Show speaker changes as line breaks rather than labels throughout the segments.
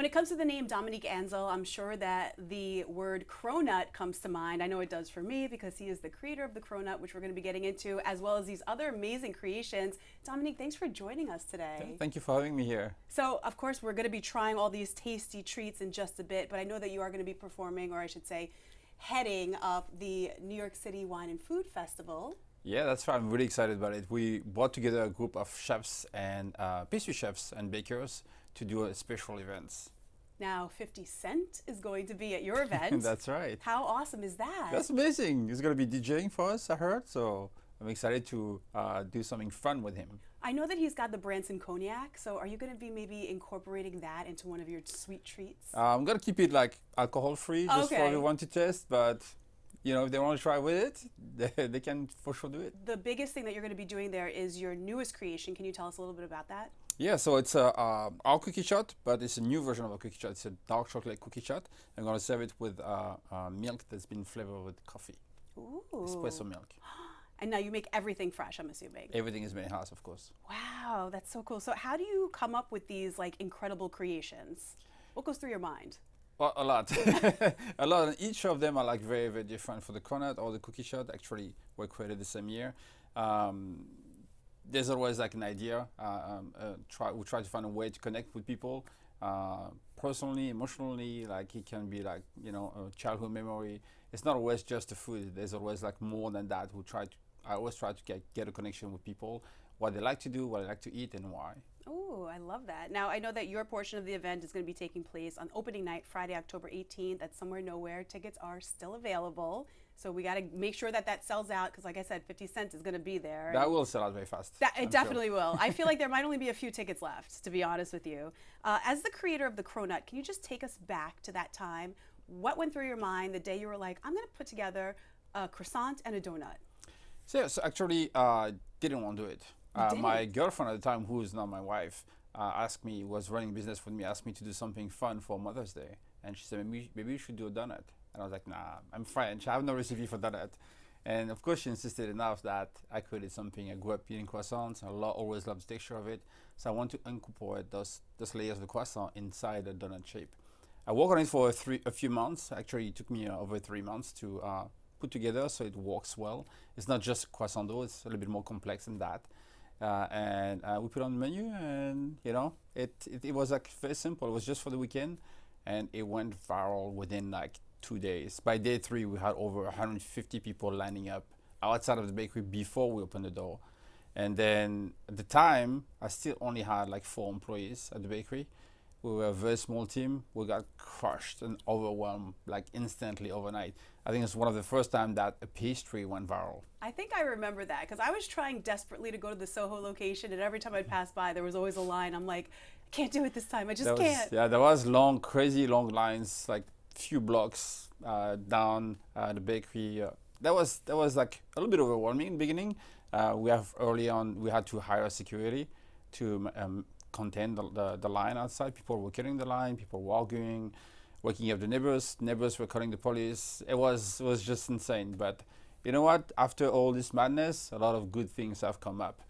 When it comes to the name Dominique Ansel, I'm sure that the word Cronut comes to mind. I know it does for me because he is the creator of the Cronut, which we're going to be getting into, as well as these other amazing creations. Dominique, thanks for joining us today.
Thank you for having me here.
So, of course, we're going to be trying all these tasty treats in just a bit, but I know that you are going to be performing, or I should say, heading up the New York City Wine and Food Festival.
Yeah, that's right. I'm really excited about it. We brought together a group of chefs and pastry chefs and bakers to do a special events.
Now, 50 Cent is going to be at your event.
That's right.
How awesome is that?
That's amazing. He's going to be DJing for us, I heard. So I'm excited to do something fun with him.
I know that he's got the Branson Cognac, so are you going to be maybe incorporating that into one of your sweet treats?
I'm going to keep it like alcohol-free just for everyone to test, but you know, if they want to try with it, they can for sure do it.
The biggest thing that you're going to be doing there is your newest creation. Can you tell us a little bit about that?
Yeah, so it's our cookie shot, but it's a new version of a cookie shot. It's a dark chocolate cookie shot. I'm going to serve it with milk that's been flavored with coffee.
Ooh.
Espresso milk.
And now you make everything fresh, I'm assuming.
Everything is made in-house, of course.
Wow, that's so cool. So how do you come up with these like incredible creations? What goes through your mind?
Well, a lot. A lot. And each of them are like very, very different. For the Cronut or the cookie shot, actually were created the same year. There's always like an idea. We try to find a way to connect with people personally, emotionally. Like it can be like, you know, a childhood memory. It's not always just the food. There's always like more than that. I always try to get a connection with people, what they like to do, what they like to eat, and why.
Oh, I love that. Now, I know that your portion of the event is going to be taking place on opening night, Friday, October 18th at Somewhere Nowhere. Tickets are still available. So we got to make sure that that sells out because, like I said, 50 Cent is going to be there.
That will sell out very fast.
It definitely will. I feel like there might only be a few tickets left, to be honest with you. As the creator of the Cronut, can you just take us back to that time? What went through your mind the day you were like, I'm going to put together a croissant and a donut?
So actually, didn't want to do it. My girlfriend at the time, who is now my wife, was running a business with me, asked me to do something fun for Mother's Day. And she said, maybe you should do a donut. And I was like, nah, I'm French. I have no recipe for donut. And of course, she insisted enough that I created something. I grew up eating croissants. I always loved the texture of it. So I want to incorporate those layers of the croissant inside a donut shape. I worked on it for a few months. Actually, it took me over 3 months to put together so it works well. It's not just croissant dough. It's a little bit more complex than that. And we put it on the menu, and you know, it was like very simple. It was just for the weekend, and it went viral within like 2 days. By day 3, we had over 150 people lining up outside of the bakery before we opened the door. And then at the time, I still only had like 4 employees at the bakery. We were a very small team. We got crushed and overwhelmed like instantly overnight. I think it's one of the first time that a pastry went viral.
I think I remember that because I was trying desperately to go to the Soho location, and every time I'd pass by, there was always a line. I'm like, I can't do it this time. I just can't.
Yeah, there was long, crazy long lines, like few blocks down the bakery. That was like a little bit overwhelming in the beginning. Early on, we had to hire security to contain the line outside. People were cutting the line, people were arguing, waking up the neighbors. Neighbors were calling the police. It was just insane. But you know what? After all this madness, a lot of good things have come up.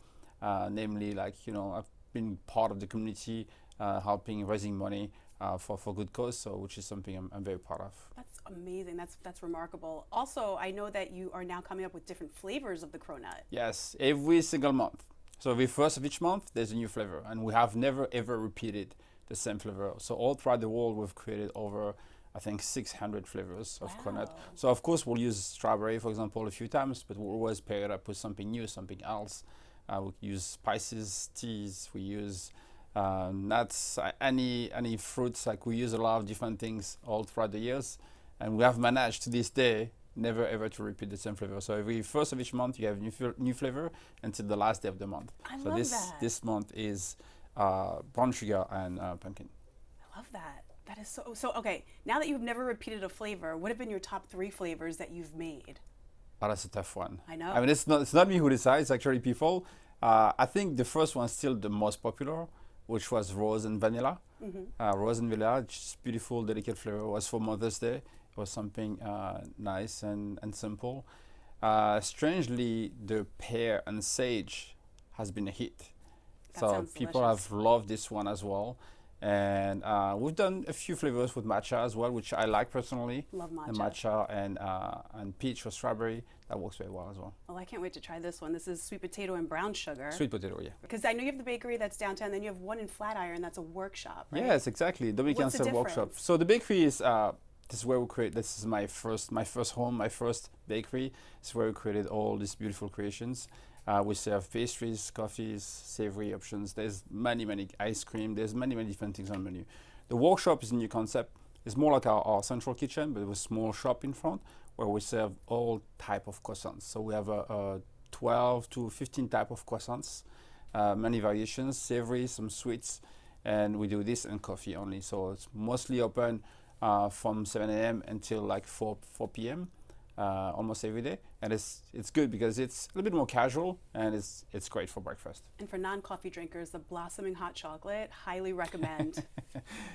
Namely, like, you know, I've been part of the community, helping raising money for good cause. So, which is something I'm very proud of.
That's amazing. That's remarkable. Also, I know that you are now coming up with different flavors of the Cronut.
Yes, every single month. So every first of each month, there's a new flavor, and we have never ever repeated the same flavor. So all throughout the world, we've created over, I think, 600 flavors of Cronut. So of course, we'll use strawberry, for example, a few times, but we'll always pair it up with something new, something else. We use spices, teas, we use nuts, any fruits. Like we use a lot of different things all throughout the years, and we have managed to this day never ever to repeat the same flavor. So every first of each month you have new flavor until the last day of the month.
I love that.
This month is brown sugar and pumpkin.
I love that. That is so. Okay, now that you've never repeated a flavor, what have been your top 3 flavors that you've made?
Oh, that's a tough one.
I know.
I mean, it's not me who decides. Actually, people. I think the first one's still the most popular, which was rose and vanilla. Rose and vanilla, just beautiful, delicate flavor. It was for Mother's Day. It was something nice and simple. Strangely, the pear and sage has been a hit.
That
so
sounds
people
delicious.
have loved this one as well. And we've done a few flavors with matcha as well, which I like personally.
Love matcha.
The matcha and peach or strawberry, that works very well as well.
Well, I can't wait to try this one. This is sweet potato and brown sugar.
Sweet potato, yeah.
Because I know you have the bakery that's downtown, then you have one in Flatiron that's a workshop, right?
Yes, exactly. Dominique Ansel workshop. So the bakery is this is where we create. This is my first home, my first bakery. It's where we created all these beautiful creations. We serve pastries, coffees, savory options. There's many ice cream. There's many different things on the menu. The workshop is a new concept. It's more like our central kitchen, but with a small shop in front where we serve all type of croissants. So we have 12 to 15 type of croissants, many variations, savory, some sweets, and we do this and coffee only. So it's mostly open from 7 a.m. until like 4 p.m. Almost every day, and it's good because it's a little bit more casual and it's great for breakfast.
And for non-coffee drinkers, the blossoming hot chocolate, highly recommend.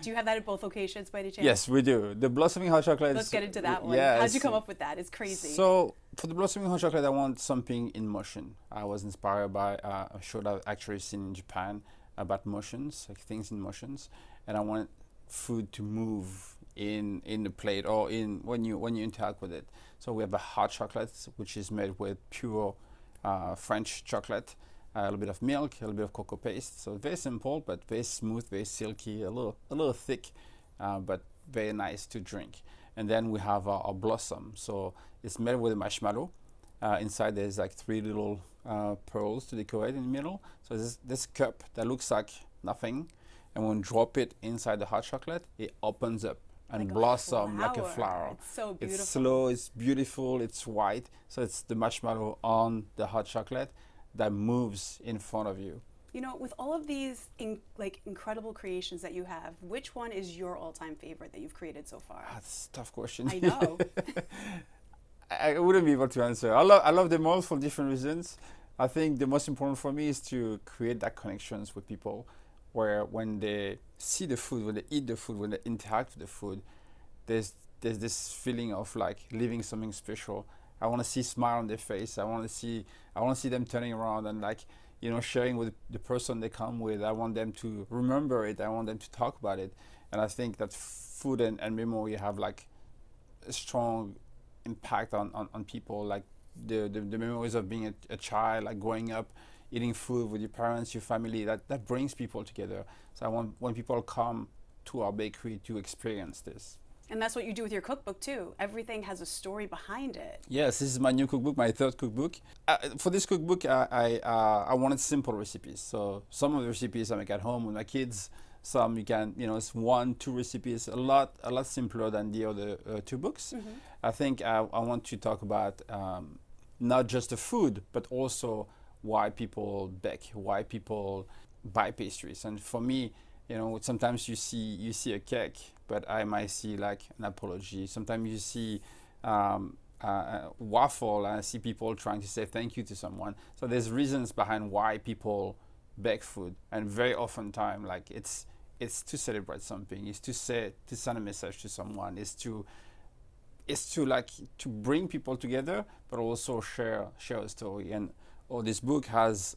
Do you have that at both locations by any chance?
Yes, we do. The blossoming hot chocolate.
Let's get into that one.
Yeah,
how'd you come up with that? It's crazy.
So for the blossoming hot chocolate, I want something in motion. I was inspired by a show that I've actually seen in Japan about motions, like things in motions, and I want food to move in the plate or in when you interact with it. So we have a hot chocolate, which is made with pure French chocolate, a little bit of milk, a little bit of cocoa paste. So very simple, but very smooth, very silky, a little thick, but very nice to drink. And then we have our blossom. So it's made with a marshmallow. Inside there's like 3 little pearls to decorate in the middle. So this cup that looks like nothing, and when you drop it inside the hot chocolate, it opens up and like blossom like a flower.
It's so beautiful.
It's slow, it's beautiful, it's white. So it's the marshmallow on the hot chocolate that moves in front of you.
You know, with all of these incredible creations that you have, which one is your all-time favorite that you've created so far?
That's a tough question.
I know.
I wouldn't be able to answer. I love them all for different reasons. I think the most important for me is to create that connections with people, where when they see the food, when they eat the food, when they interact with the food, there's this feeling of like living something special. I want to see smile on their face. I want to see them turning around and like, you know, sharing with the person they come with. I want them to remember it. I want them to talk about it. And I think that food and memory have like a strong impact on people. Like the memories of being a child, like growing up, eating food with your parents, your family, that brings people together. So I want when people come to our bakery to experience this.
And that's what you do with your cookbook too. Everything has a story behind it.
Yes, this is my new cookbook, my 3rd cookbook. For this cookbook, I wanted simple recipes. So some of the recipes I make at home with my kids. Some you can, you know, it's 1-2 recipes, a lot simpler than the other 2 books. Mm-hmm. I think I want to talk about not just the food, but also why people bake, why people buy pastries. And for me, you know, sometimes you see a cake, but I might see like an apology. Sometimes you see a waffle, and I see people trying to say thank you to someone. So there's reasons behind why people bake food, and very often time like it's to celebrate something, it's to send a message to someone, it's to like to bring people together, but also share a story. And this book has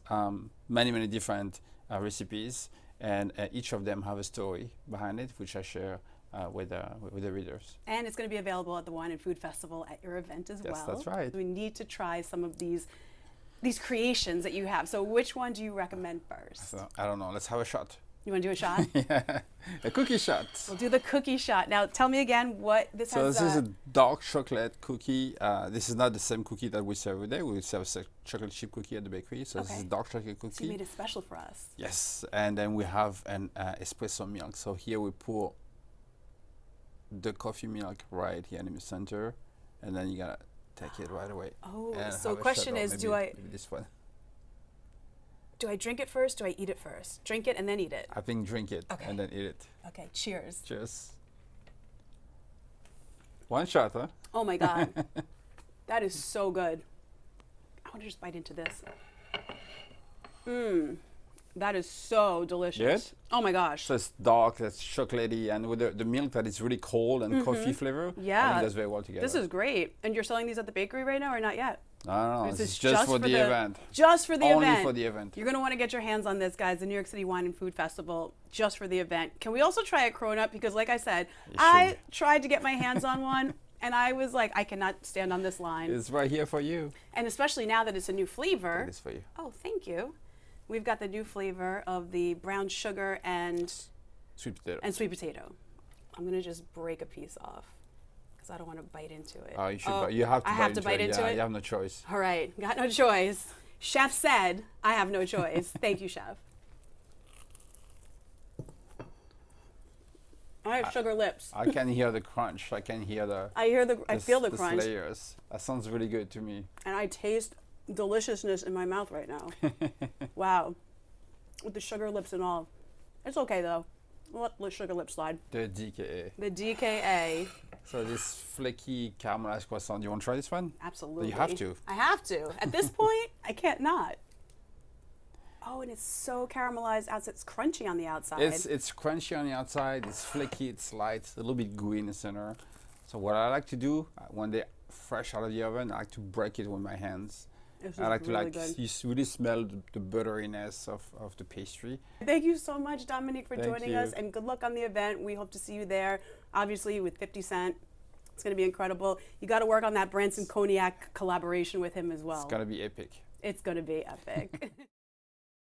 many different recipes, and each of them have a story behind it, which I share with the readers.
And it's going to be available at the Wine and Food Festival at your event as well.
Yes, that's right.
We need to try some of these creations that you have. So which one do you recommend first?
So, I don't know. Let's have a shot.
You want to do a shot?
Yeah, a cookie shot.
We'll do the cookie shot. Now, tell me again what this has.
So this is a dark chocolate cookie. This is not the same cookie that we serve every day. We serve a chocolate chip cookie at the bakery. So this is a dark chocolate cookie.
So you made it special for us.
Yes, and then we have an espresso milk. So here we pour the coffee milk right here in the center, and then you gotta take it right away.
Oh, so the question is, maybe
this one.
Do I drink it first? Do I eat it first? Drink it and then eat it?
I think drink it and then eat it.
Okay, cheers.
Cheers. One shot, huh?
Oh my God. That is so good. I want to just bite into this. That is so delicious.
Yes?
Oh my gosh.
So it's dark, it's chocolatey, and with the milk that is really cold and coffee flavor.
Yeah.
I think that's very well together.
This is great. And you're selling these at the bakery right now or not yet?
No,
This
it's
is
just for the event.
Just for the
Only
event.
for the event.
You're going to want to get your hands on this, guys. The New York City Wine and Food Festival, just for the event. Can we also try a Cronut? Because like I said, I tried to get my hands on one, and I was like, I cannot stand on this line.
It's right here for you.
And especially now that it's a new flavor.
It is for you.
Oh, thank you. We've got the new flavor of the brown sugar and
sweet potato.
I'm going to just break a piece off because I don't want to bite into it.
Oh, you should bite. You have to
I have to bite into it?
You have no choice.
All right. Got no choice. Chef said I have no choice. Thank you, Chef. I have sugar lips.
I can hear the crunch. I can hear the.
I feel the crunch.
Layers. That sounds really good to me.
And I taste deliciousness in my mouth right now. Wow. With the sugar lips and all. It's okay though. We'll let the sugar lips slide.
The DKA.
The DKA.
So this flaky caramelized croissant. You want to try this one?
Absolutely.
You have to.
I have to. At this point, I can't not. Oh, and it's so caramelized outside. It's crunchy on the outside.
It's crunchy on the outside. It's flaky. It's light. A little bit gooey in the center. So what I like to do when they're fresh out of the oven, I like to break it with my hands. I like
really
to you really smell the butteriness of the pastry.
Thank you so much, Dominique, for joining us,
you.
and good luck on the event. We hope to see you there. Obviously, with 50 Cent, it's going to be incredible. You got to work on that Branson Cognac collaboration with him as well.
It's going to be epic.
It's going to be epic.